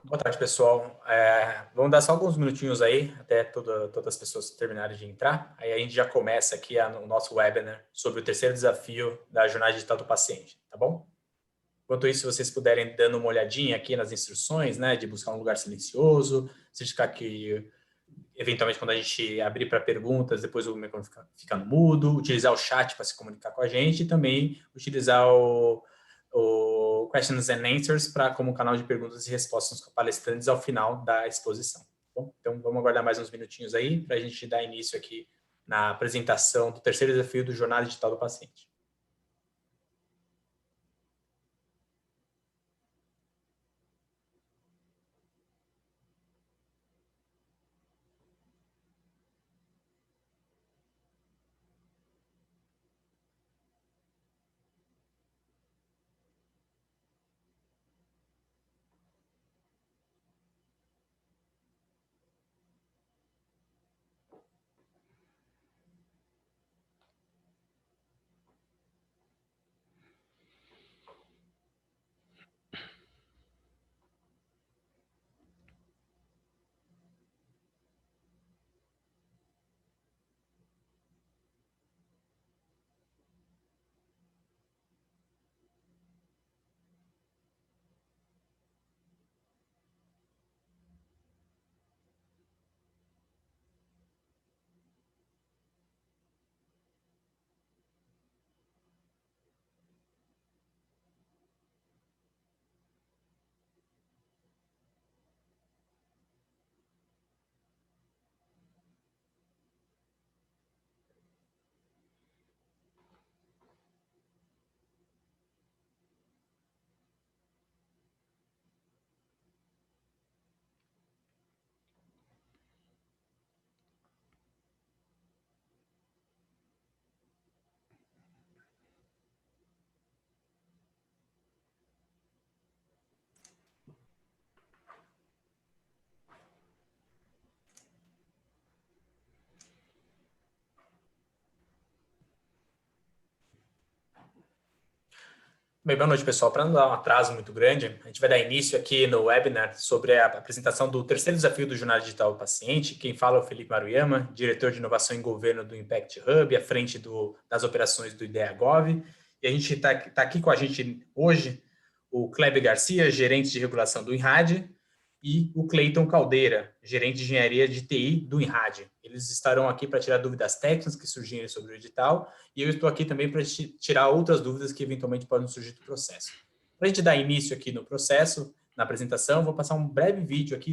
Boa tarde, pessoal. Vamos dar só alguns minutinhos aí, até todas as pessoas terminarem de entrar. Aí a gente já começa aqui o nosso webinar sobre o terceiro desafio da jornada digital do paciente, tá bom? Enquanto isso, se vocês puderem dando uma olhadinha aqui nas instruções, né, de buscar um lugar silencioso, certificar que, eventualmente, quando a gente abrir para perguntas, depois o microfone fica no mudo, utilizar o chat para se comunicar com a gente e também utilizar o Questions and Answers como canal de perguntas e respostas com palestrantes ao final da exposição. Bom, então, vamos aguardar mais uns minutinhos aí para a gente dar início aqui na apresentação do terceiro desafio do Jornada Digital do Paciente. Bem, boa noite, pessoal. Para não dar um atraso muito grande, a gente vai dar início aqui no webinar sobre a apresentação do terceiro desafio do Jornada Digital do Paciente. Quem fala é o Felipe Maruyama, diretor de inovação em governo do Impact Hub, à frente das operações do IdeaGov. E a gente está aqui com a gente hoje o Kleber Garcia, gerente de regulação do INRAD, e o Cleiton Caldeira, gerente de engenharia de TI do INRAD. Eles estarão aqui para tirar dúvidas técnicas que surgirem sobre o edital, e eu estou aqui também para tirar outras dúvidas que eventualmente podem surgir do processo. Para a gente dar início aqui no processo, na apresentação, vou passar um breve vídeo aqui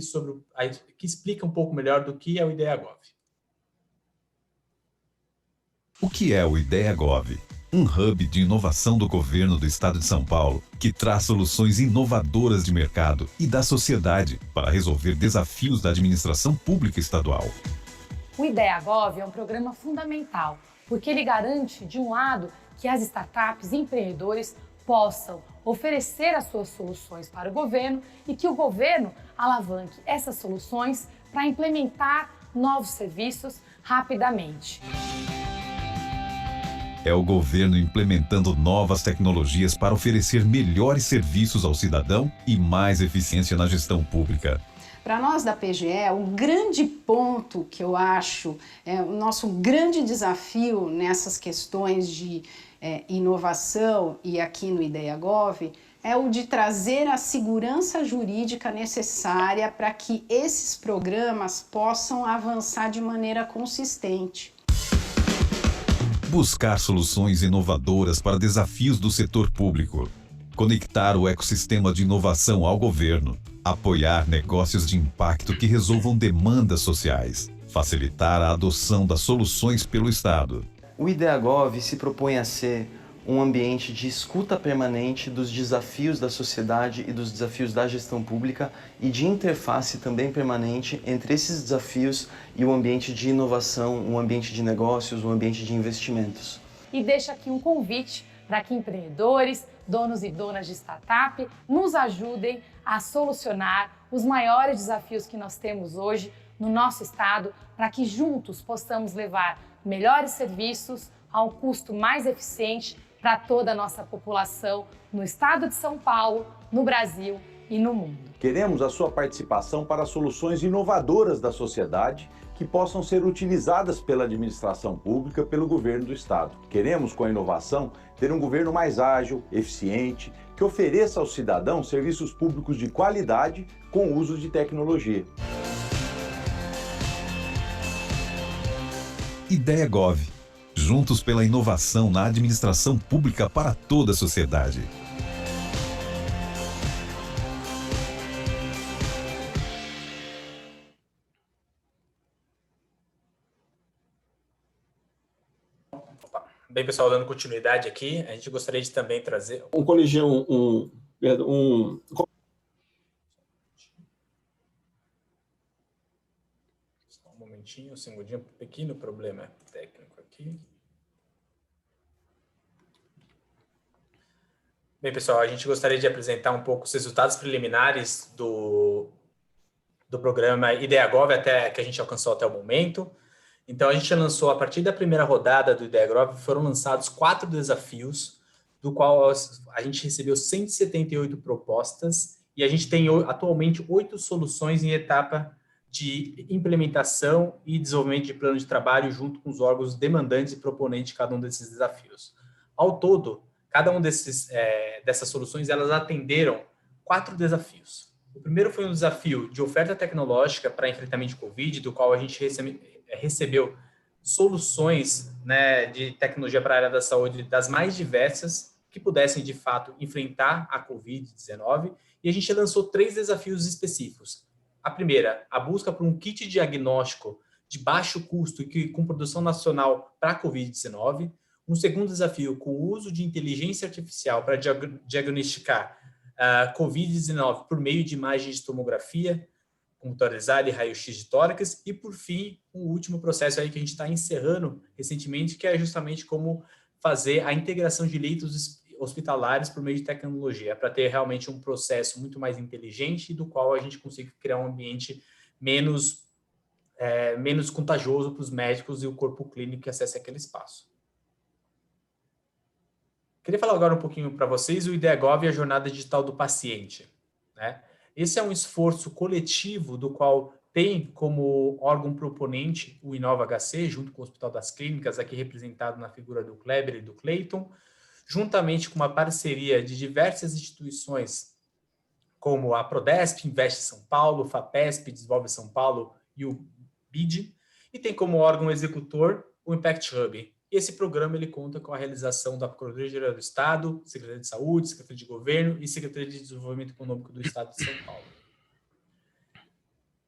que explica um pouco melhor do que é o IdeaGov. O que é o IdeaGov? Um hub de inovação do governo do estado de São Paulo, que traz soluções inovadoras de mercado e da sociedade para resolver desafios da administração pública estadual. O IdeaGov é um programa fundamental, porque ele garante, de um lado, que as startups e empreendedores possam oferecer as suas soluções para o governo e que o governo alavanque essas soluções para implementar novos serviços rapidamente. É o governo implementando novas tecnologias para oferecer melhores serviços ao cidadão e mais eficiência na gestão pública. Para nós da PGE, o grande ponto que eu acho é o nosso grande desafio nessas questões de inovação e aqui no IdeaGov é o de trazer a segurança jurídica necessária para que esses programas possam avançar de maneira consistente. Buscar soluções inovadoras para desafios do setor público. Conectar o ecossistema de inovação ao governo. Apoiar negócios de impacto que resolvam demandas sociais. Facilitar a adoção das soluções pelo Estado. O IdeaGov se propõe a ser um ambiente de escuta permanente dos desafios da sociedade e dos desafios da gestão pública e de interface também permanente entre esses desafios e o ambiente de inovação, o ambiente de negócios, o ambiente de investimentos. E deixa aqui um convite para que empreendedores, donos e donas de startup nos ajudem a solucionar os maiores desafios que nós temos hoje no nosso estado, para que juntos possamos levar melhores serviços a um custo mais eficiente para toda a nossa população no estado de São Paulo, no Brasil e no mundo. Queremos a sua participação para soluções inovadoras da sociedade que possam ser utilizadas pela administração pública, pelo governo do Estado. Queremos, com a inovação, ter um governo mais ágil, eficiente, que ofereça aos cidadãos serviços públicos de qualidade com o uso de tecnologia. Ideia Gov. Juntos pela inovação na administração pública para toda a sociedade. Bem, pessoal, dando continuidade aqui, a gente gostaria de também trazer... Só um momentinho, um segundinho, um pequeno problema técnico aqui. Bem, pessoal, a gente gostaria de apresentar um pouco os resultados preliminares do programa Ideia Gov, até que a gente alcançou até o momento. Então, a gente lançou, a partir da primeira rodada do Ideia Gov, foram lançados 4 desafios, do qual a gente recebeu 178 propostas, e a gente tem atualmente 8 soluções em etapa de implementação e desenvolvimento de plano de trabalho junto com os órgãos demandantes e proponentes de cada um desses desafios. Ao todo, cada um dessas soluções, elas atenderam 4 desafios. O primeiro foi um desafio de oferta tecnológica para enfrentamento de Covid, do qual a gente recebeu soluções, né, de tecnologia para a área da saúde das mais diversas que pudessem, de fato, enfrentar a Covid-19, e a gente lançou 3 desafios específicos. A primeira, a busca por um kit diagnóstico de baixo custo e com produção nacional para a Covid-19. Um segundo desafio, com o uso de inteligência artificial para diagnosticar Covid-19 por meio de imagens de tomografia computadorizada e raio-x de tórax. E, por fim, o último processo aí que a gente está encerrando recentemente, que é justamente como fazer a integração de leitos hospitalares por meio de tecnologia, para ter realmente um processo muito mais inteligente, do qual a gente consiga criar um ambiente menos contagioso para os médicos e o corpo clínico que acesse aquele espaço. Queria falar agora um pouquinho para vocês o Ideia Gov e a jornada digital do paciente, né? Esse é um esforço coletivo do qual tem como órgão proponente o InovaHC, junto com o Hospital das Clínicas, aqui representado na figura do Kleber e do Cleiton, juntamente com uma parceria de diversas instituições, como a Prodesp, Investe São Paulo, FAPESP, Desenvolve São Paulo e o BID, e tem como órgão executor o Impact Hub. Esse programa ele conta com a realização da Procuradoria-Geral do Estado, Secretaria de Saúde, Secretaria de Governo e Secretaria de Desenvolvimento Econômico do Estado de São Paulo.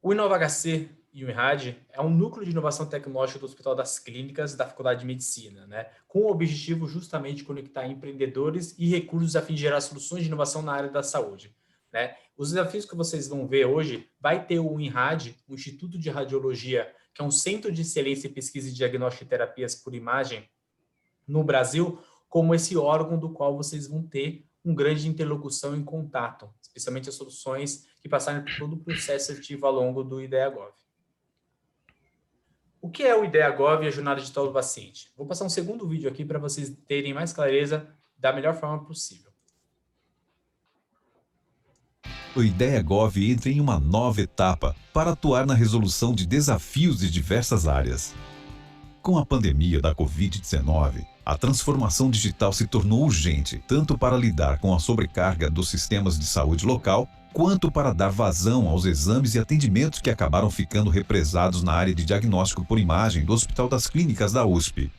O InovaHC e o INRAD é um núcleo de inovação tecnológica do Hospital das Clínicas da Faculdade de Medicina, né, com o objetivo justamente de conectar empreendedores e recursos a fim de gerar soluções de inovação na área da saúde, né. Os desafios que vocês vão ver hoje, vai ter o INRAD, o Instituto de Radiologia, que é um centro de excelência em pesquisa e diagnóstico e terapias por imagem no Brasil, como esse órgão do qual vocês vão ter um grande interlocução em contato, especialmente as soluções que passaram por todo o processo seletivo ao longo do Ideia Gov. O que é o Ideia Gov e a jornada digital do paciente? Vou passar um segundo vídeo aqui para vocês terem mais clareza da melhor forma possível. O Ideia Gov entra em uma nova etapa para atuar na resolução de desafios de diversas áreas. Com a pandemia da Covid-19, a transformação digital se tornou urgente, tanto para lidar com a sobrecarga dos sistemas de saúde local, quanto para dar vazão aos exames e atendimentos que acabaram ficando represados na área de diagnóstico por imagem do Hospital das Clínicas da USP.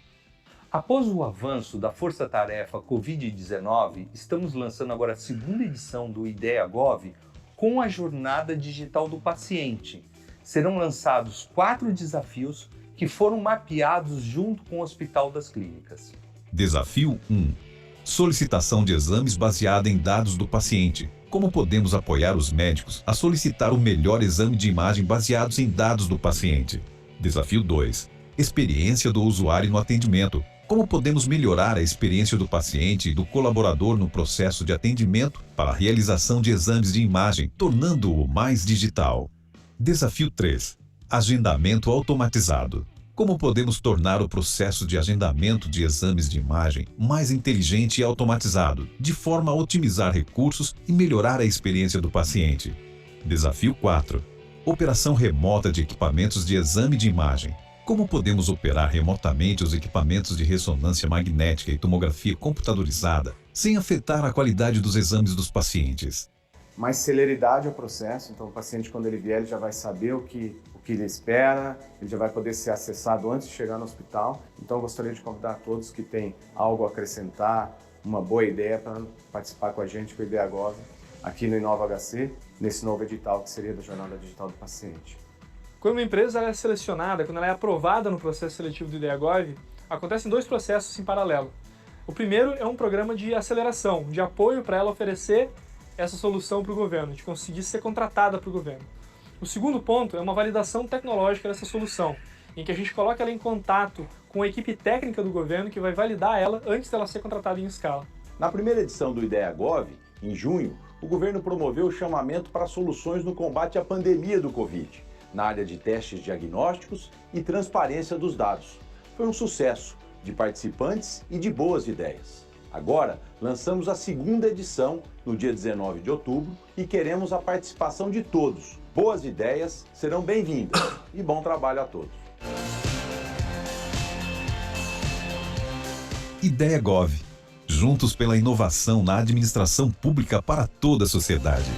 Após o avanço da força-tarefa Covid-19, estamos lançando agora a segunda edição do Ideia Gov com a jornada digital do paciente. Serão lançados 4 desafios que foram mapeados junto com o Hospital das Clínicas. Desafio 1. Solicitação de exames baseada em dados do paciente. Como podemos apoiar os médicos a solicitar o melhor exame de imagem baseados em dados do paciente? Desafio 2. Experiência do usuário no atendimento. Como podemos melhorar a experiência do paciente e do colaborador no processo de atendimento para a realização de exames de imagem, tornando-o mais digital? Desafio 3. Agendamento automatizado. Como podemos tornar o processo de agendamento de exames de imagem mais inteligente e automatizado, de forma a otimizar recursos e melhorar a experiência do paciente? Desafio 4. Operação remota de equipamentos de exame de imagem. Como podemos operar remotamente os equipamentos de ressonância magnética e tomografia computadorizada, sem afetar a qualidade dos exames dos pacientes? Mais celeridade ao processo, então o paciente, quando ele vier, ele já vai saber o que ele espera, ele já vai poder ser acessado antes de chegar no hospital. Então eu gostaria de convidar todos que têm algo a acrescentar, uma boa ideia para participar com a gente, com o IdeaGov, aqui no InovaHC, nesse novo edital que seria da Jornada Digital do Paciente. Quando uma empresa é selecionada, quando ela é aprovada no processo seletivo do IdeaGov, acontecem 2 processos em paralelo. O primeiro é um programa de aceleração, de apoio para ela oferecer essa solução para o governo, de conseguir ser contratada para o governo. O segundo ponto é uma validação tecnológica dessa solução, em que a gente coloca ela em contato com a equipe técnica do governo que vai validar ela antes dela ser contratada em escala. Na primeira edição do IdeaGov, em junho, o governo promoveu o chamamento para soluções no combate à pandemia do Covid, na área de testes diagnósticos e transparência dos dados. Foi um sucesso de participantes e de boas ideias. Agora, lançamos a segunda edição no dia 19 de outubro e queremos a participação de todos. Boas ideias serão bem-vindas e bom trabalho a todos. IdeaGov. Juntos pela inovação na administração pública para toda a sociedade.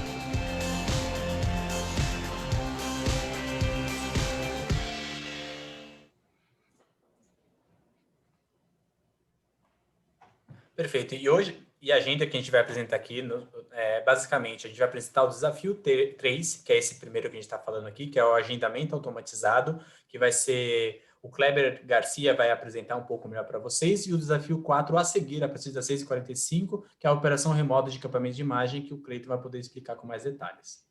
Perfeito. E hoje, a agenda que a gente vai apresentar aqui, basicamente, a gente vai apresentar o desafio 3, que é esse primeiro que a gente está falando aqui, que é o agendamento automatizado, que vai ser... O Kleber Garcia vai apresentar um pouco melhor para vocês, e o desafio 4 a seguir, a partir das 6h45, que é a operação remota de equipamento de imagem, que o Cleiton vai poder explicar com mais detalhes.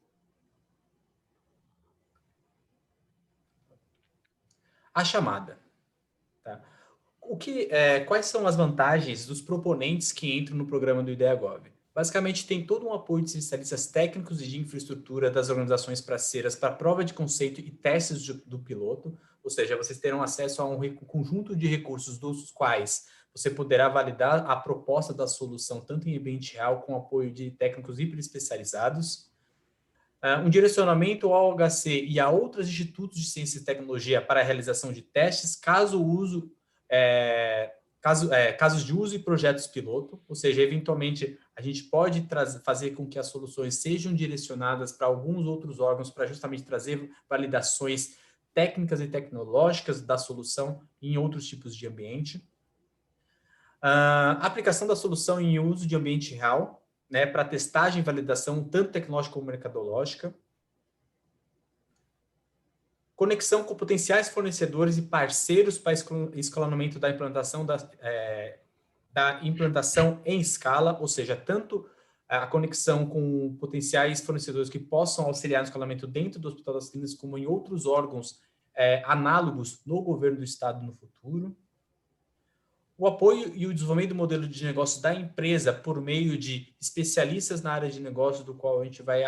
A chamada. Tá? Quais são as vantagens dos proponentes que entram no programa do IdeaGov? Basicamente, tem todo um apoio de especialistas técnicos e de infraestrutura das organizações parceiras para prova de conceito e testes do piloto, ou seja, vocês terão acesso a um conjunto de recursos dos quais você poderá validar a proposta da solução, tanto em ambiente real, com apoio de técnicos hiperespecializados. Um direcionamento ao HC e a outros institutos de ciência e tecnologia para a realização de testes, casos de uso e projetos piloto, ou seja, eventualmente a gente pode fazer com que as soluções sejam direcionadas para alguns outros órgãos para justamente trazer validações técnicas e tecnológicas da solução em outros tipos de ambiente. Aplicação da solução em uso de ambiente real, né, para testagem e validação tanto tecnológica como mercadológica. Conexão com potenciais fornecedores e parceiros para escalonamento da implantação da implantação em escala, ou seja, tanto a conexão com potenciais fornecedores que possam auxiliar no escalamento dentro do Hospital das Clínicas, como em outros órgãos análogos no governo do Estado no futuro. O apoio e o desenvolvimento do modelo de negócio da empresa por meio de especialistas na área de negócio, do qual a gente vai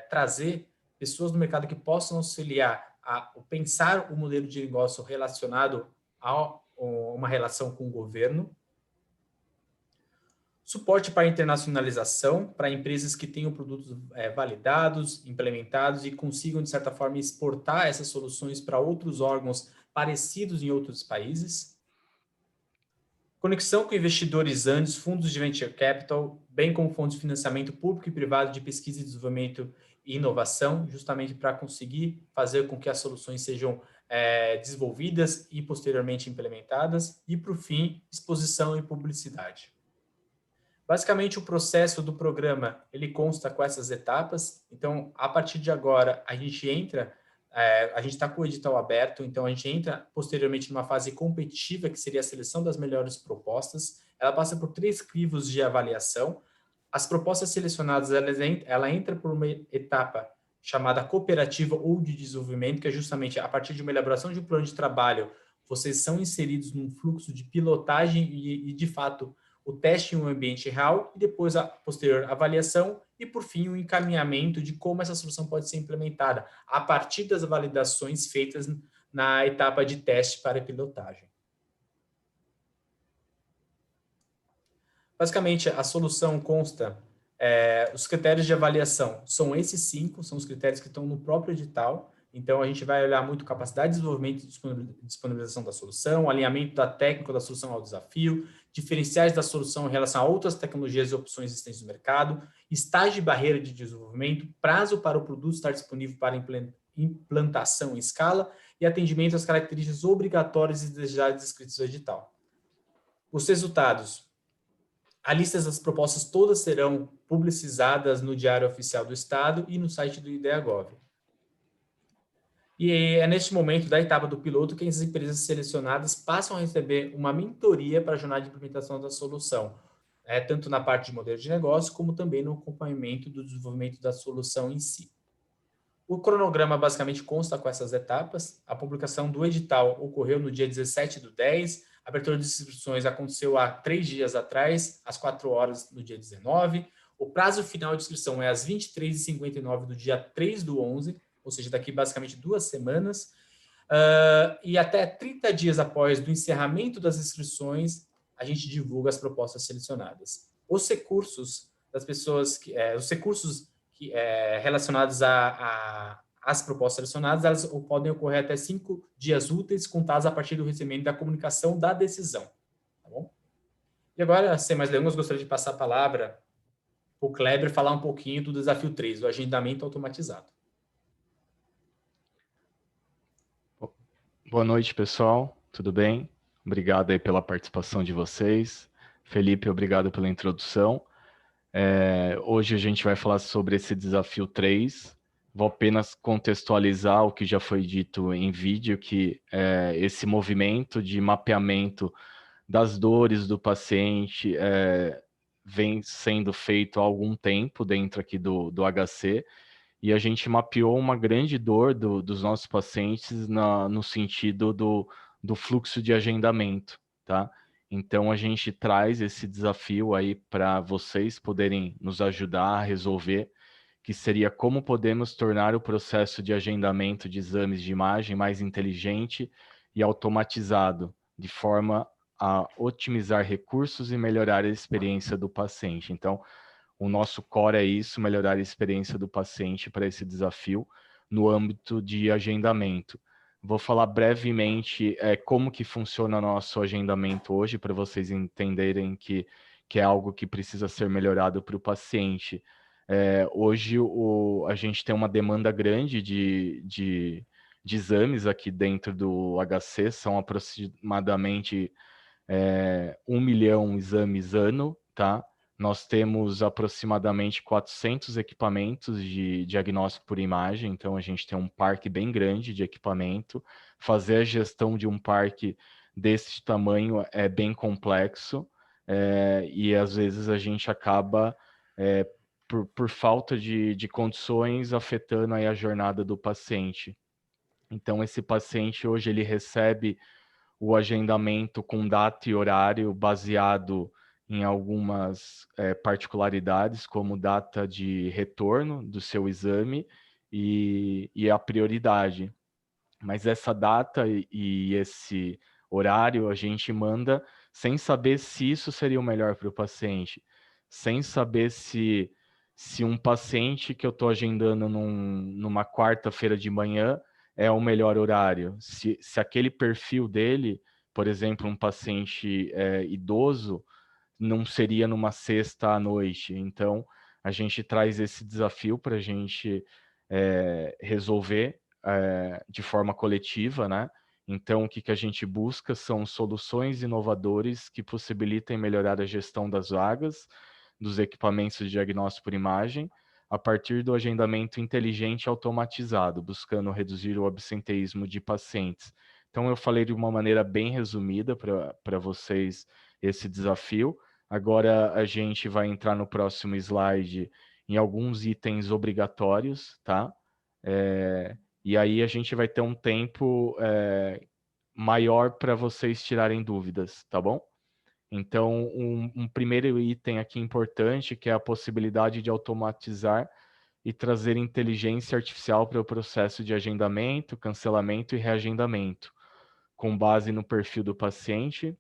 trazer pessoas do mercado que possam auxiliar a pensar o modelo de negócio relacionado a uma relação com o governo. Suporte para internacionalização, para empresas que tenham produtos validados, implementados e consigam, de certa forma, exportar essas soluções para outros órgãos parecidos em outros países. Conexão com investidores anjos, fundos de venture capital, bem como fontes de financiamento público e privado de pesquisa e desenvolvimento e inovação, justamente para conseguir fazer com que as soluções sejam desenvolvidas e posteriormente implementadas. E, por fim, exposição e publicidade. Basicamente, o processo do programa, ele consta com essas etapas. Então, a partir de agora, a gente está com o edital aberto, então a gente entra posteriormente numa fase competitiva, que seria a seleção das melhores propostas. Ela passa por 3 crivos de avaliação. As propostas selecionadas, ela entra por uma etapa chamada cooperativa ou de desenvolvimento, que é justamente a partir de uma elaboração de um plano de trabalho, vocês são inseridos num fluxo de pilotagem e de fato, o teste em um ambiente real, e depois a posterior avaliação, e por fim o encaminhamento de como essa solução pode ser implementada, a partir das validações feitas na etapa de teste para pilotagem. Basicamente, a solução consta, os critérios de avaliação são esses 5, são os critérios que estão no próprio edital. Então, a gente vai olhar muito capacidade de desenvolvimento e disponibilização da solução, alinhamento da técnica da solução ao desafio, diferenciais da solução em relação a outras tecnologias e opções existentes no mercado, estágio de barreira de desenvolvimento, prazo para o produto estar disponível para implantação em escala e atendimento às características obrigatórias e desejáveis descritas no edital. Os resultados. A lista das propostas todas serão publicizadas no Diário Oficial do Estado e no site do IDEAGOV. E é neste momento da etapa do piloto que as empresas selecionadas passam a receber uma mentoria para a jornada de implementação da solução, tanto na parte de modelo de negócio, como também no acompanhamento do desenvolvimento da solução em si. O cronograma basicamente consta com essas etapas. A publicação do edital ocorreu no dia 17/10, a abertura de inscrições aconteceu há 3 dias atrás, às 4 horas no dia 19. O prazo final de inscrição é às 23h59 do dia 3/11, ou seja, daqui basicamente 2 semanas, e até 30 dias após do encerramento das inscrições, a gente divulga as propostas selecionadas. Os recursos das pessoas, relacionados às propostas selecionadas, elas podem ocorrer até 5 dias úteis, contados a partir do recebimento da comunicação da decisão. Tá bom? E agora, sem mais delongas, gostaria de passar a palavra para o Kleber falar um pouquinho do desafio 3, do agendamento automatizado. Boa noite, pessoal. Tudo bem? Obrigado aí pela participação de vocês. Felipe, obrigado pela introdução. Hoje a gente vai falar sobre esse desafio 3. Vou apenas contextualizar o que já foi dito em vídeo, que esse movimento de mapeamento das dores do paciente vem sendo feito há algum tempo dentro aqui do HC, e a gente mapeou uma grande dor dos nossos pacientes no sentido do fluxo de agendamento, tá? Então, a gente traz esse desafio aí para vocês poderem nos ajudar a resolver, que seria como podemos tornar o processo de agendamento de exames de imagem mais inteligente e automatizado, de forma a otimizar recursos e melhorar a experiência do paciente. Então, o nosso core é isso, melhorar a experiência do paciente para esse desafio no âmbito de agendamento. Vou falar brevemente como que funciona o nosso agendamento hoje, para vocês entenderem que é algo que precisa ser melhorado para o paciente. Hoje a gente tem uma demanda grande de exames aqui dentro do HC, são aproximadamente 1 milhão exames ano, tá? Nós temos aproximadamente 400 equipamentos de diagnóstico por imagem, então a gente tem um parque bem grande de equipamento. Fazer a gestão de um parque desse tamanho é bem complexo, e às vezes a gente acaba, por falta de condições, afetando aí a jornada do paciente. Então esse paciente hoje ele recebe o agendamento com data e horário baseado em algumas particularidades, como data de retorno do seu exame e a prioridade. Mas essa data e esse horário a gente manda sem saber se isso seria o melhor para o paciente, sem saber se um paciente que eu estou agendando numa quarta-feira de manhã é o melhor horário, se aquele perfil dele, por exemplo, um paciente idoso, não seria numa sexta à noite. Então, a gente traz esse desafio para a gente resolver de forma coletiva, né? Então, o que a gente busca são soluções inovadoras que possibilitem melhorar a gestão das vagas, dos equipamentos de diagnóstico por imagem, a partir do agendamento inteligente e automatizado, buscando reduzir o absenteísmo de pacientes. Então, eu falei de uma maneira bem resumida para vocês esse desafio. Agora a gente vai entrar no próximo slide em alguns itens obrigatórios, tá? E aí a gente vai ter um tempo maior para vocês tirarem dúvidas, tá bom? Então, um primeiro item aqui importante, que é a possibilidade de automatizar e trazer inteligência artificial para o processo de agendamento, cancelamento e reagendamento, com base no perfil do paciente,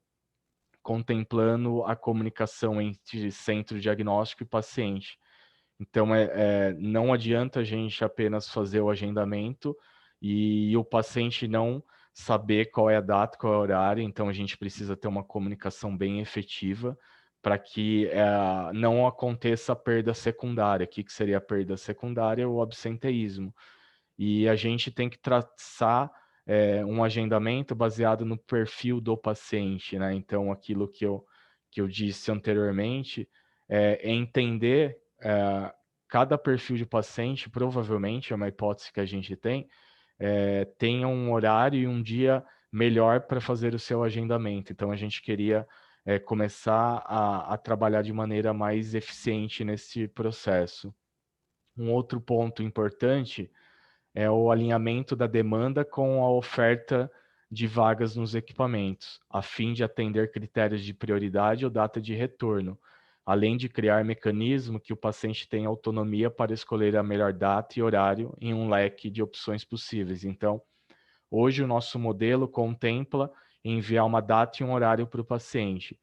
contemplando a comunicação entre centro diagnóstico e paciente. Então, não adianta a gente apenas fazer o agendamento e o paciente não saber qual é a data, qual é o horário, então a gente precisa ter uma comunicação bem efetiva para que não aconteça a perda secundária. O que seria a perda secundária? O absenteísmo. E a gente tem que traçar um agendamento baseado no perfil do paciente, né? Então, aquilo que eu disse anteriormente é entender cada perfil de paciente, provavelmente, é uma hipótese que a gente tem, tenha um horário e um dia melhor para fazer o seu agendamento. Então, a gente queria começar a trabalhar de maneira mais eficiente nesse processo. Um outro ponto importante é o alinhamento da demanda com a oferta de vagas nos equipamentos, a fim de atender critérios de prioridade ou data de retorno, além de criar mecanismo que o paciente tenha autonomia para escolher a melhor data e horário em um leque de opções possíveis. Então, hoje o nosso modelo contempla enviar uma data e um horário para o paciente.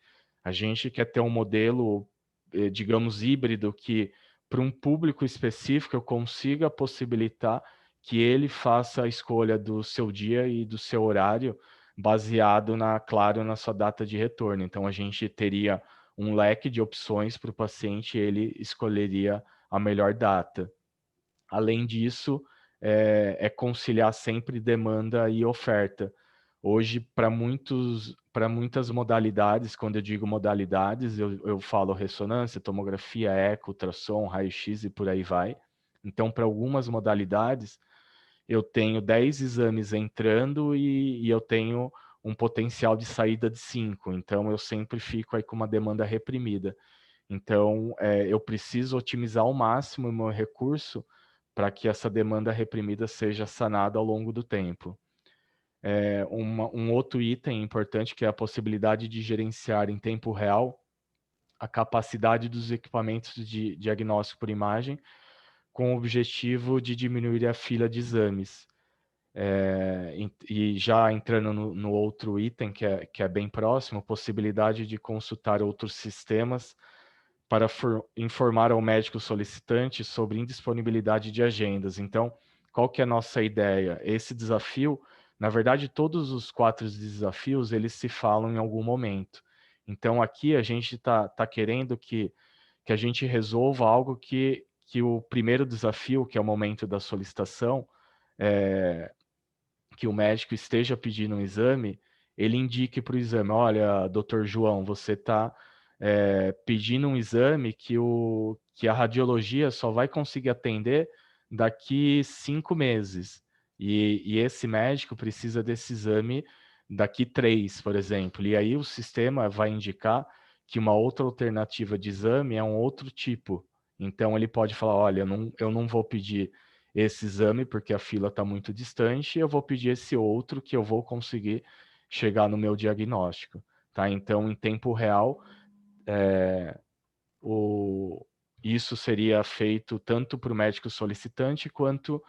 A gente quer ter um modelo, digamos, híbrido, que para um público específico eu consiga possibilitar que ele faça a escolha do seu dia e do seu horário baseado, claro, na sua data de retorno. Então, a gente teria um leque de opções para o paciente e ele escolheria a melhor data. Além disso, é conciliar sempre demanda e oferta. Hoje, para muitas modalidades, quando eu digo modalidades, eu falo ressonância, tomografia, eco, ultrassom, raio-x e por aí vai. Então, para algumas modalidades, eu tenho 10 exames entrando e eu tenho um potencial de saída de 5. Então, eu sempre fico aí com uma demanda reprimida. Então, eu preciso otimizar ao máximo o meu recurso para que essa demanda reprimida seja sanada ao longo do tempo. Um outro item importante que é a possibilidade de gerenciar em tempo real a capacidade dos equipamentos de diagnóstico por imagem, com o objetivo de diminuir a fila de exames. E já entrando no outro item, que é bem próximo, possibilidade de consultar outros sistemas para informar ao médico solicitante sobre indisponibilidade de agendas. Então, qual que é a nossa ideia? Esse desafio, na verdade, todos os 4 desafios, eles se falam em algum momento. Então, aqui a gente está querendo que a gente resolva algo que o primeiro desafio, que é o momento da solicitação, que o médico esteja pedindo um exame, ele indique para o exame, olha, doutor João, você está pedindo um exame que a radiologia só vai conseguir atender daqui 5 meses. E esse médico precisa desse exame daqui 3, por exemplo. E aí o sistema vai indicar que uma outra alternativa de exame é um outro tipo. Então ele pode falar, olha, eu não vou pedir esse exame porque a fila está muito distante, eu vou pedir esse outro que eu vou conseguir chegar no meu diagnóstico. Tá? Então, em tempo real, isso seria feito tanto para o médico solicitante quanto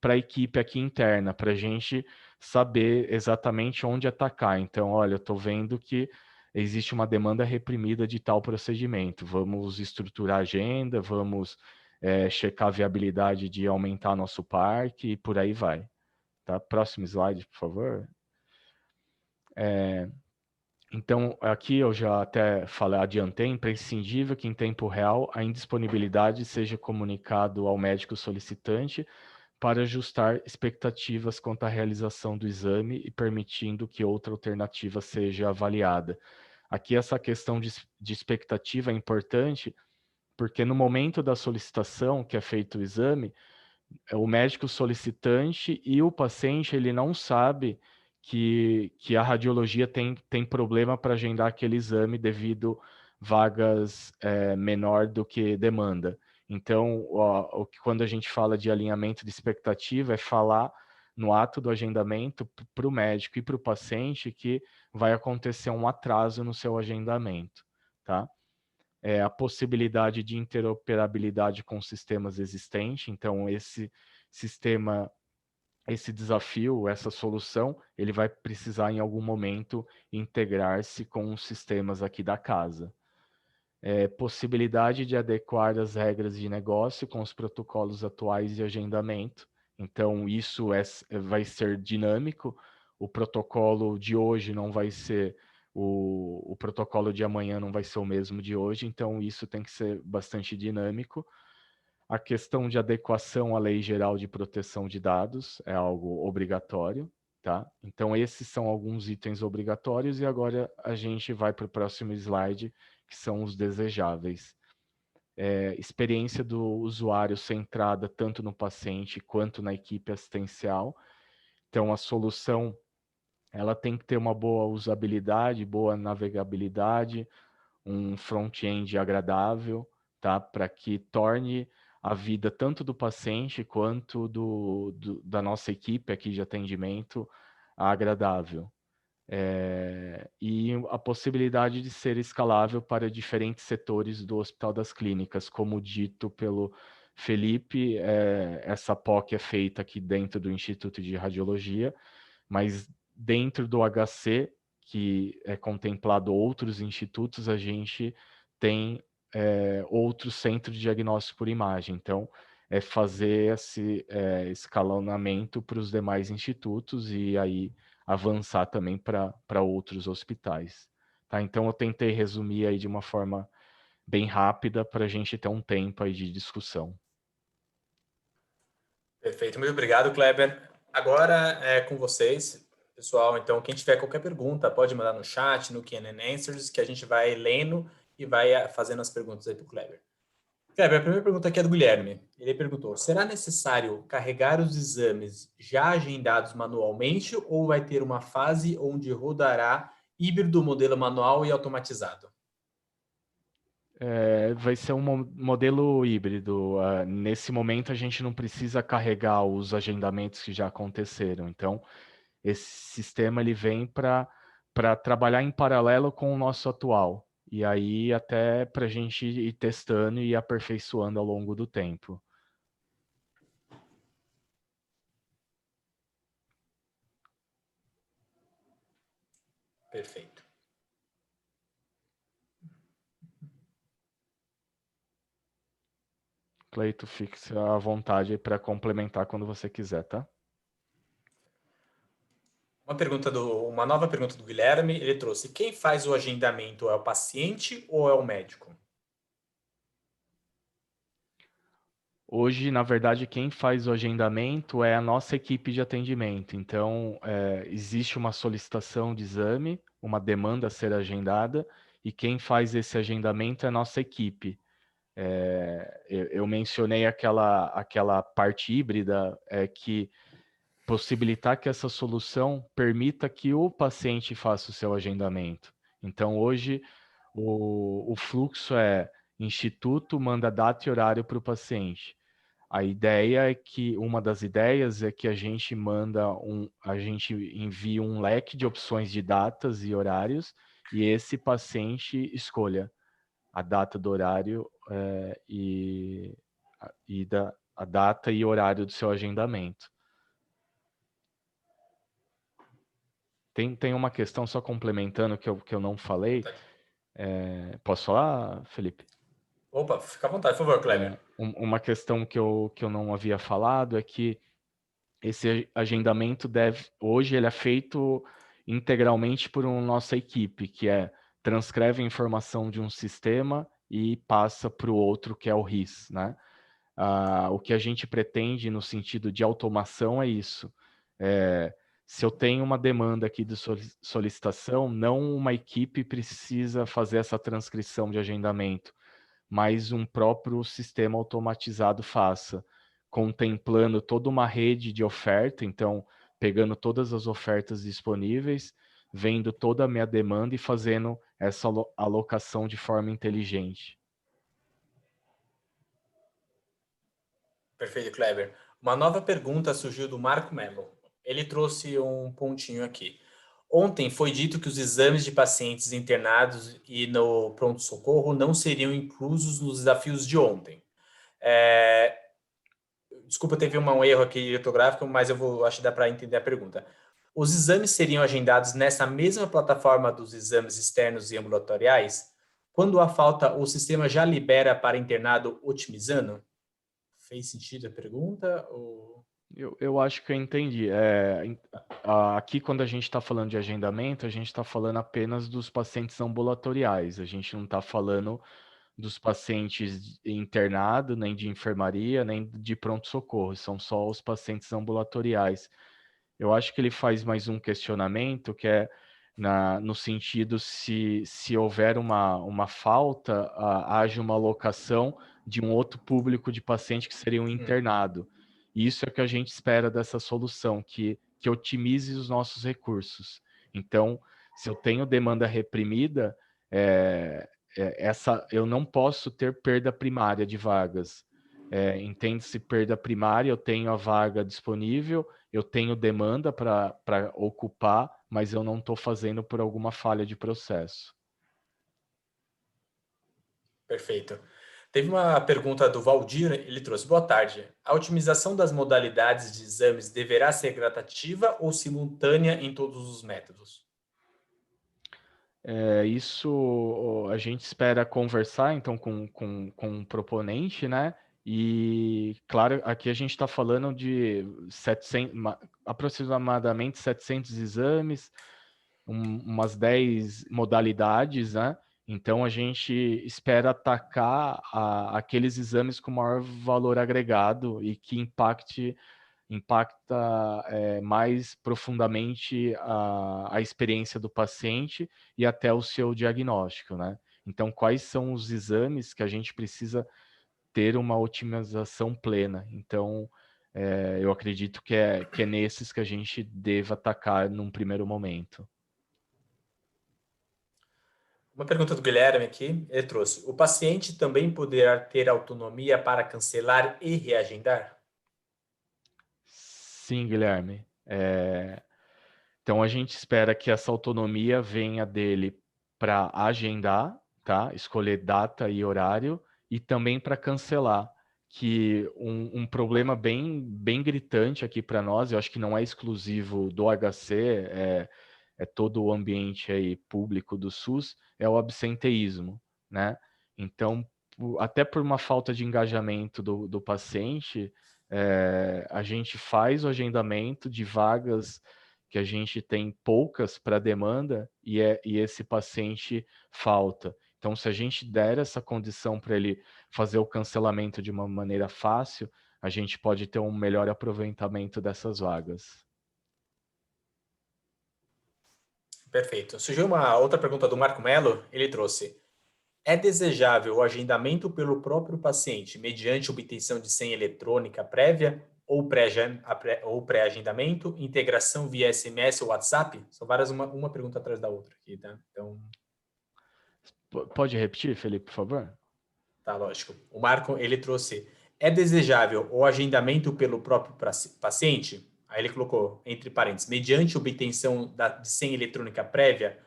para a equipe aqui interna, para a gente saber exatamente onde atacar. Então, olha, eu estou vendo que existe uma demanda reprimida de tal procedimento. Vamos estruturar a agenda, vamos checar a viabilidade de aumentar nosso parque e por aí vai. Tá? Próximo slide, por favor. Então, aqui eu já até adiantei, é imprescindível que em tempo real a indisponibilidade seja comunicado ao médico solicitante para ajustar expectativas quanto à realização do exame e permitindo que outra alternativa seja avaliada. Aqui essa questão de expectativa é importante, porque no momento da solicitação que é feito o exame, o médico solicitante e o paciente, ele não sabe que a radiologia tem problema para agendar aquele exame devido vagas menor do que demanda. Então, quando a gente fala de alinhamento de expectativa, é falar no ato do agendamento para o médico e para o paciente que vai acontecer um atraso no seu agendamento, tá? a possibilidade de interoperabilidade com sistemas existentes. Então, esse sistema, esse desafio, essa solução, ele vai precisar em algum momento integrar-se com os sistemas aqui da casa. Possibilidade de adequar as regras de negócio com os protocolos atuais de agendamento. Então, isso vai ser dinâmico. O protocolo de hoje não vai ser o protocolo de amanhã não vai ser o mesmo de hoje, então isso tem que ser bastante dinâmico. A questão de adequação à Lei Geral de Proteção de Dados é algo obrigatório, tá? Então, esses são alguns itens obrigatórios, e agora a gente vai para o próximo slide, que são os desejáveis. Experiência do usuário centrada tanto no paciente quanto na equipe assistencial. Então, a solução ela tem que ter uma boa usabilidade, boa navegabilidade, um front-end agradável, tá? Para que torne a vida tanto do paciente quanto da nossa equipe aqui de atendimento agradável. E a possibilidade de ser escalável para diferentes setores do Hospital das Clínicas, como dito pelo Felipe, essa POC é feita aqui dentro do Instituto de Radiologia, mas dentro do HC, que é contemplado outros institutos, a gente tem outros centros de diagnóstico por imagem. Então, é fazer esse escalonamento para os demais institutos e aí avançar também para outros hospitais. Tá? Então, eu tentei resumir aí de uma forma bem rápida para a gente ter um tempo aí de discussão. Perfeito, muito obrigado, Kleber. Agora é com vocês, pessoal. Então, quem tiver qualquer pergunta, pode mandar no chat, no Q&A Answers, que a gente vai lendo e vai fazendo as perguntas aí para o Kleber. Kleber, a primeira pergunta aqui é do Guilherme. Ele perguntou: será necessário carregar os exames já agendados manualmente ou vai ter uma fase onde rodará híbrido, modelo manual e automatizado? Vai ser um modelo híbrido. Nesse momento, a gente não precisa carregar os agendamentos que já aconteceram. Então, esse sistema ele vem para trabalhar em paralelo com o nosso atual. E aí, até para a gente ir testando e aperfeiçoando ao longo do tempo. Perfeito. Cleito, fique à vontade para complementar quando você quiser, tá? Uma nova pergunta do Guilherme. Ele trouxe: quem faz o agendamento é o paciente ou é o médico? Hoje, na verdade, quem faz o agendamento é a nossa equipe de atendimento. Então, existe uma solicitação de exame, uma demanda a ser agendada, e quem faz esse agendamento é a nossa equipe. Eu mencionei aquela parte híbrida, que possibilitar que essa solução permita que o paciente faça o seu agendamento. Então, hoje, o fluxo é: instituto manda data e horário para o paciente. A ideia é que, uma das ideias é que a gente envie um leque de opções de datas e horários, e esse paciente escolha a data do horário a data e horário do seu agendamento. Tem uma questão, só complementando, que eu não falei. Posso falar, Felipe? Opa, fica à vontade, por favor, Kleber. Uma questão que eu não havia falado é que esse agendamento hoje ele é feito integralmente por nossa equipe, que transcreve a informação de um sistema e passa para o outro, que é o RIS, né? O que a gente pretende no sentido de automação é isso. Se eu tenho uma demanda aqui de solicitação, não uma equipe precisa fazer essa transcrição de agendamento, mas um próprio sistema automatizado faça, contemplando toda uma rede de oferta, então pegando todas as ofertas disponíveis, vendo toda a minha demanda e fazendo essa alocação de forma inteligente. Perfeito, Kleber. Uma nova pergunta surgiu do Marco Melo. Ele trouxe um pontinho aqui. Ontem foi dito que os exames de pacientes internados e no pronto-socorro não seriam inclusos nos desafios de ontem. Desculpa, teve um erro aqui ortográfico, mas acho que dá para entender a pergunta. Os exames seriam agendados nessa mesma plataforma dos exames externos e ambulatoriais? Quando há falta, o sistema já libera para internado otimizando? Fez sentido a pergunta? Ou... Eu acho que eu entendi. Aqui, quando a gente está falando de agendamento, a gente está falando apenas dos pacientes ambulatoriais. A gente não está falando dos pacientes internados, nem de enfermaria, nem de pronto-socorro. São só os pacientes ambulatoriais. Eu acho que ele faz mais um questionamento, que é no sentido se houver uma falta, haja uma alocação de um outro público de paciente que seria um internado. E isso é o que a gente espera dessa solução, que otimize os nossos recursos. Então, se eu tenho demanda reprimida, eu não posso ter perda primária de vagas. Entende-se perda primária, eu tenho a vaga disponível, eu tenho demanda para ocupar, mas eu não estou fazendo por alguma falha de processo. Perfeito. Teve uma pergunta do Valdir, ele trouxe: boa tarde. A otimização das modalidades de exames deverá ser gradativa ou simultânea em todos os métodos? Isso a gente espera conversar, então, com o proponente, né? E, claro, aqui a gente está falando de aproximadamente 700 exames, umas 10 modalidades, né? Então, a gente espera atacar aqueles exames com maior valor agregado e que impacta mais profundamente a experiência do paciente e até o seu diagnóstico, né? Então, quais são os exames que a gente precisa ter uma otimização plena? Então, eu acredito que é nesses que a gente deva atacar num primeiro momento. Uma pergunta do Guilherme aqui, ele trouxe: o paciente também poderá ter autonomia para cancelar e reagendar? Sim, Guilherme. Então, a gente espera que essa autonomia venha dele para agendar, tá? Escolher data e horário, e também para cancelar, que um problema bem gritante aqui para nós, eu acho que não é exclusivo do HC, é todo o ambiente aí público do SUS, é o absenteísmo, né? Então, até por uma falta de engajamento do paciente, a gente faz o agendamento de vagas que a gente tem poucas para demanda e esse paciente falta. Então, se a gente der essa condição para ele fazer o cancelamento de uma maneira fácil, a gente pode ter um melhor aproveitamento dessas vagas. Perfeito. Surgiu uma outra pergunta do Marco Melo, ele trouxe: é desejável o agendamento pelo próprio paciente mediante obtenção de senha eletrônica prévia ou pré-agendamento, integração via SMS ou WhatsApp? São várias, uma pergunta atrás da outra aqui, tá? Então... Pode repetir, Felipe, por favor? Tá, lógico. O Marco, ele trouxe: é desejável o agendamento pelo próprio paciente? Aí ele colocou, entre parênteses, mediante obtenção de senha eletrônica prévia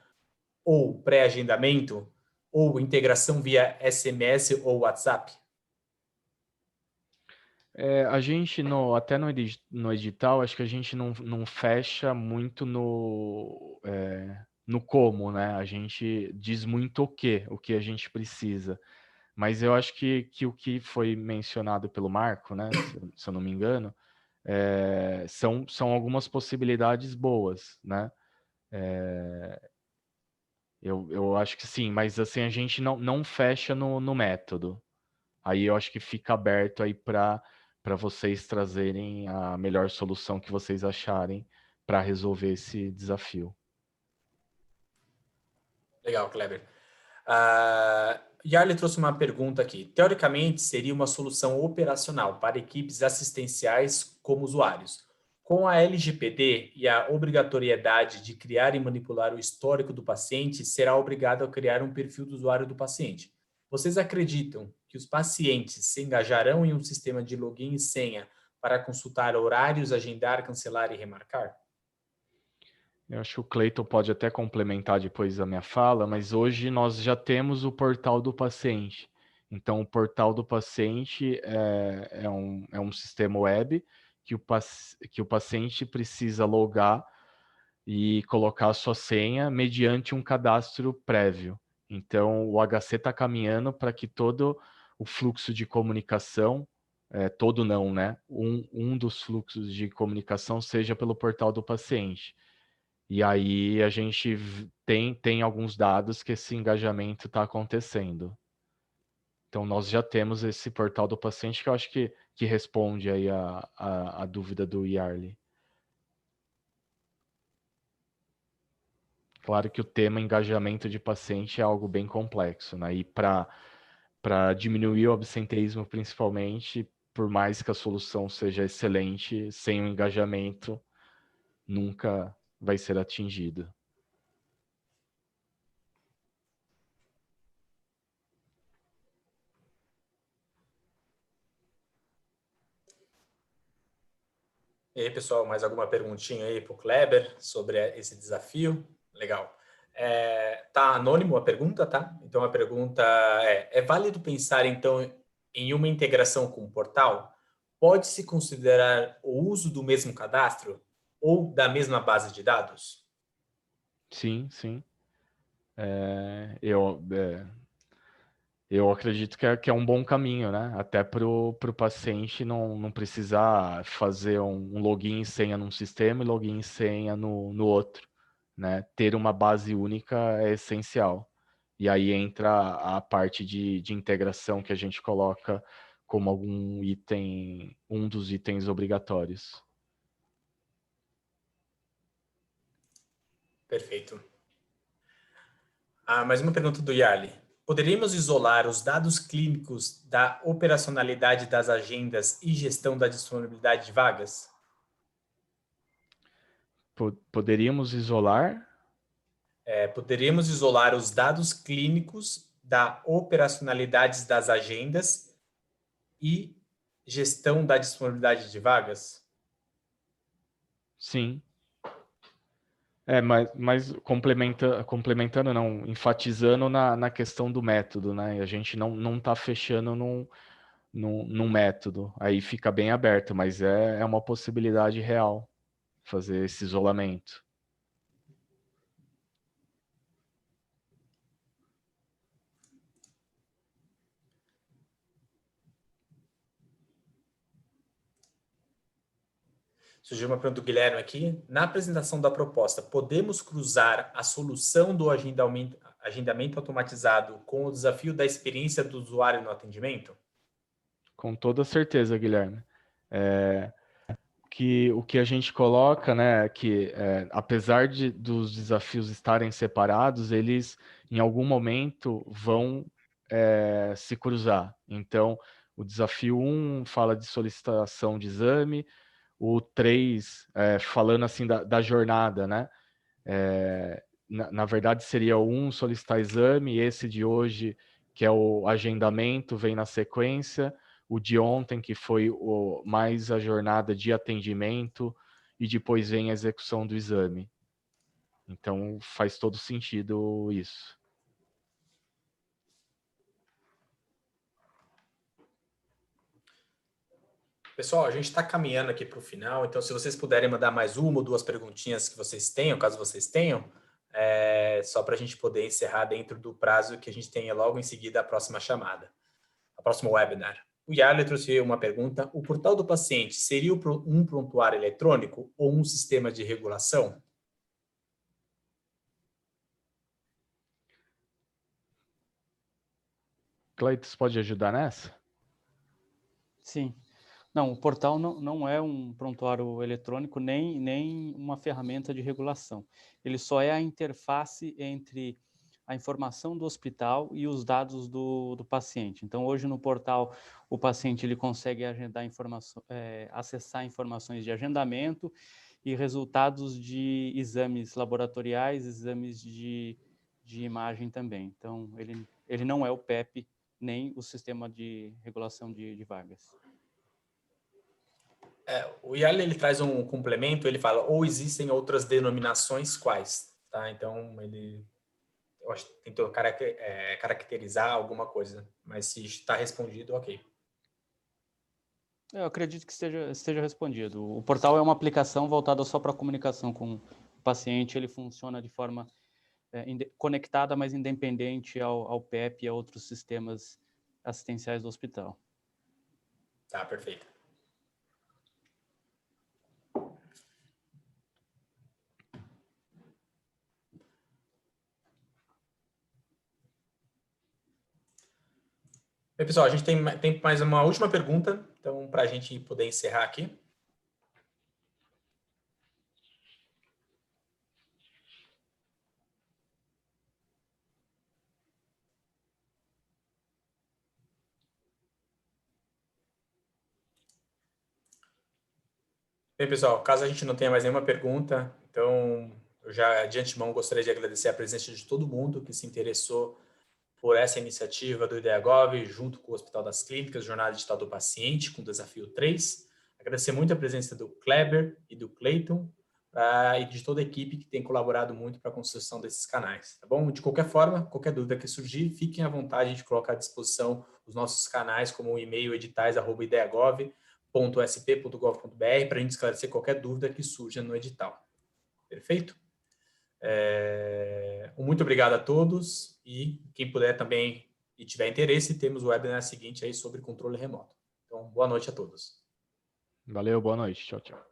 ou pré-agendamento ou integração via SMS ou WhatsApp? A gente, até no edital, acho que a gente não fecha muito no como, né? A gente diz muito o que a gente precisa. Mas eu acho que o que foi mencionado pelo Marco, né, se eu não me engano, são algumas possibilidades boas, né? Eu acho que sim, mas assim, a gente não fecha no método. Aí eu acho que fica aberto aí para vocês trazerem a melhor solução que vocês acharem para resolver esse desafio. Legal, Kleber. Yarley trouxe uma pergunta aqui. Teoricamente, seria uma solução operacional para equipes assistenciais como usuários. Com a LGPD e a obrigatoriedade de criar e manipular o histórico do paciente, será obrigado a criar um perfil do usuário do paciente. Vocês acreditam que os pacientes se engajarão em um sistema de login e senha para consultar horários, agendar, cancelar e remarcar? Eu acho que o Cleiton pode até complementar depois a minha fala, mas hoje nós já temos o portal do paciente. Então, o portal do paciente é um sistema web que o paciente precisa logar e colocar a sua senha mediante um cadastro prévio. Então, o HC está caminhando para que todo o fluxo de comunicação, todo não, né? Um dos fluxos de comunicação seja pelo portal do paciente. E aí a gente tem alguns dados que esse engajamento está acontecendo. Então, nós já temos esse portal do paciente que eu acho que responde aí a dúvida do Yarley. Claro que o tema engajamento de paciente é algo bem complexo, né? E para diminuir o absenteísmo, principalmente, por mais que a solução seja excelente, sem o engajamento, nunca vai ser atingido. E aí, pessoal, mais alguma perguntinha aí para o Kleber sobre esse desafio? Legal. Tá anônimo a pergunta, tá? Então, a pergunta é válido pensar, então, em uma integração com o portal? Pode-se considerar o uso do mesmo cadastro ou da mesma base de dados? Sim, sim. Eu acredito que é um bom caminho, né? Até para o paciente não precisar fazer um login e senha num sistema e login e senha no outro, né? Ter uma base única é essencial. E aí entra a parte de integração que a gente coloca como algum item, um dos itens obrigatórios. Perfeito. Mais uma pergunta do Yarley. Poderíamos isolar os dados clínicos da operacionalidade das agendas e gestão da disponibilidade de vagas? Poderíamos isolar? Poderíamos isolar os dados clínicos da operacionalidade das agendas e gestão da disponibilidade de vagas? Sim. Mas complementando, não, enfatizando na questão do método, né? A gente não está fechando num método, aí fica bem aberto, mas é uma possibilidade real fazer esse isolamento. Surgiu uma pergunta do Guilherme aqui. Na apresentação da proposta, podemos cruzar a solução do agendamento automatizado com o desafio da experiência do usuário no atendimento? Com toda certeza, Guilherme. O que a gente coloca, né, que apesar dos desafios estarem separados, eles em algum momento vão se cruzar. Então, o desafio 1 fala de solicitação de exame, o 3 falando assim da jornada, né? Na verdade, seria o 1 solicitar exame, esse de hoje, que é o agendamento, vem na sequência, o de ontem, que foi mais a jornada de atendimento, e depois vem a execução do exame. Então, faz todo sentido isso. Pessoal, a gente está caminhando aqui para o final, então se vocês puderem mandar mais uma ou duas perguntinhas que vocês tenham, caso vocês tenham, só para a gente poder encerrar dentro do prazo que a gente tenha logo em seguida a próxima chamada, a próxima webinar. O Yarley trouxe uma pergunta. O portal do paciente seria um prontuário eletrônico ou um sistema de regulação? Cleiton, pode ajudar nessa? Sim. Não, o portal não é um prontuário eletrônico nem uma ferramenta de regulação. Ele só é a interface entre a informação do hospital e os dados do paciente. Então, hoje no portal, o paciente ele consegue agendar acessar informações de agendamento e resultados de exames laboratoriais, exames de imagem também. Então, ele não é o PEP, nem o sistema de regulação de vagas. O Yali, ele traz um complemento, ele fala, ou existem outras denominações quais, tá? Então, eu acho que tentou caracterizar alguma coisa, mas se está respondido, ok. Eu acredito que esteja respondido. O portal é uma aplicação voltada só para a comunicação com o paciente, ele funciona de forma conectada, mas independente ao PEP e a outros sistemas assistenciais do hospital. Tá, perfeito. Bem, pessoal, a gente tem mais uma última pergunta, então, para a gente poder encerrar aqui. Bem, pessoal, caso a gente não tenha mais nenhuma pergunta, então eu já de antemão gostaria de agradecer a presença de todo mundo que se interessou por essa iniciativa do IdeaGov, junto com o Hospital das Clínicas, Jornada Digital do Paciente, com o Desafio 3. Agradecer muito a presença do Kleber e do Clayton, e de toda a equipe que tem colaborado muito para a construção desses canais, tá bom? De qualquer forma, qualquer dúvida que surgir, fiquem à vontade, a gente coloca à disposição os nossos canais, como o e-mail editais@ideagov.sp.gov.br, para a gente esclarecer qualquer dúvida que surja no edital. Perfeito? Muito obrigado a todos, e quem puder também e tiver interesse, temos o webinar seguinte aí sobre controle remoto. Então, boa noite a todos. Valeu, boa noite. Tchau, tchau.